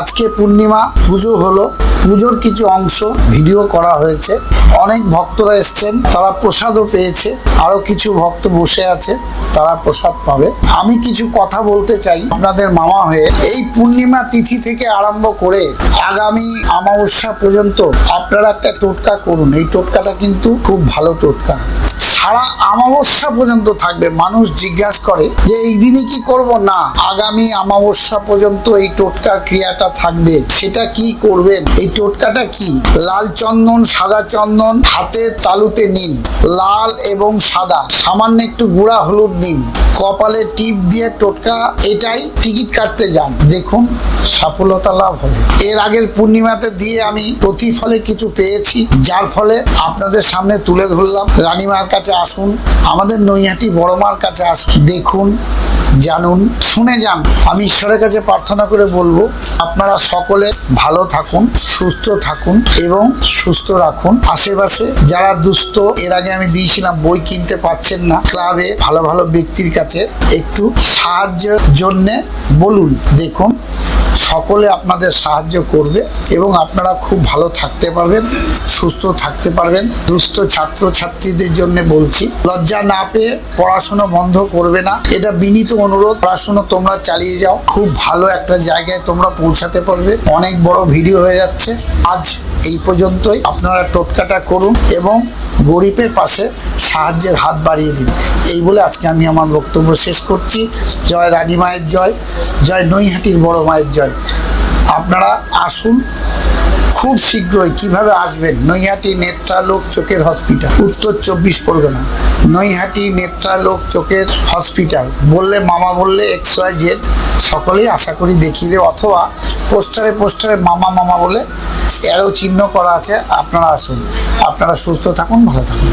আজকে পূর্ণিমা পুজো হলো, পুজোর কিছু অংশ ভিডিও করা হয়েছে। অনেক ভক্তরা এসছেন, তারা প্রসাদও পেয়েছে। আরো কিছু ভক্ত বসে আছে, তারা প্রসাদ পাবে। আমি কিছু কথা বলতে চাই আপনাদের মামা হয়ে। এই পূর্ণিমা তিথি থেকে আরম্ভ করে আগামী অমাবস্যা পর্যন্ত আপনারা একটা টোটকা করুন। এই টোটকাটা কিন্তু খুব ভালো টোটকা, সারা অমাবস্যা পর্যন্ত থাকবে। মানুষ জিজ্ঞাসা করে যে এই দিনে কি করব, না, আগামী অমাবস্যা পর্যন্ত এই টোটকার ক্রিয়াটা থাকবে। সেটা কি করবেন? এই টোটকাটা কি? লাল চন্দন, সাদা চন্দন হাতের তালুতে নিন, লাল এবং সাদা, সামান্য একটু গুঁড়া হলুদ নিন, কপালে টিপ দিয়ে টোটকা এটাই টিকিট কাটতে যান, দেখুন সফলতা লাভ হবে। এর আগের পূর্ণিমাতে দিয়ে আমি প্রতিফলে কিছু পেয়েছি, যার ফলে আপনাদের সামনে তুলে ধরলাম। রানীমার কাছে আসুন, আমাদের নৈহাটি বড় মার কাছে আসুন, দেখুন, জানুন, শুনে যান। আমি ঈশ্বরের কাছে প্রার্থনা করে বলবো আপনারা সকলে ভালো থাকুন, সুস্থ থাকুন এবং সুস্থ রাখুন। আশেপাশে যারা দুস্থ, এর আগে আমি দিয়েছিলাম, বই কিনতে পাচ্ছেন না, ক্লাবে ভালো ভালো ব্যক্তির কাছে একটু সাহায্যের জন্যে বলুন। দেখুন সকলে আপনাদের সাহায্য করবে এবং আপনারা খুব ভালো থাকতে পারবেন, সুস্থ থাকতে পারবেন। দুস্থ ছাত্রছাত্রীদের জন্য বলছি, লজ্জা না পেয়ে পড়াশুনো বন্ধ করবে না, এটা বিনীত অনুরোধ। পড়াশুনো তোমরা চালিয়ে যাও, খুব ভালো একটা জায়গায় তোমরা পৌঁছাতে পারবে। অনেক বড় ভিডিও হয়ে যাচ্ছে, আজ এই পর্যন্তই। আপনারা টোটকাটা করুন এবং গরিবের পাশে সাহায্যের হাত বাড়িয়ে দিন। এই বলে আজকে আমি আমার বক্তব্য শেষ করছি। জয় রানী মায়ের জয়, জয় নৈহাটির বড় মায়ের জয়। আপনারা আসুন খুব শীঘ্রই। কিভাবে আসবেন? নৈহাটি নেত্রালোক চোখের হসপিটাল, উত্তর 24 পরগনা, নৈহাটি নেত্রালোক চোখের হসপিটাল বললে, মামা বললে XYZ সকলেই আশা করি দেখিয়ে দেবে, অথবা পোস্টারে মামা মামা বলে অ্যারো চিহ্ন করা আছে। আপনারা আসুন, আপনারা সুস্থ থাকুন, ভালো থাকুন।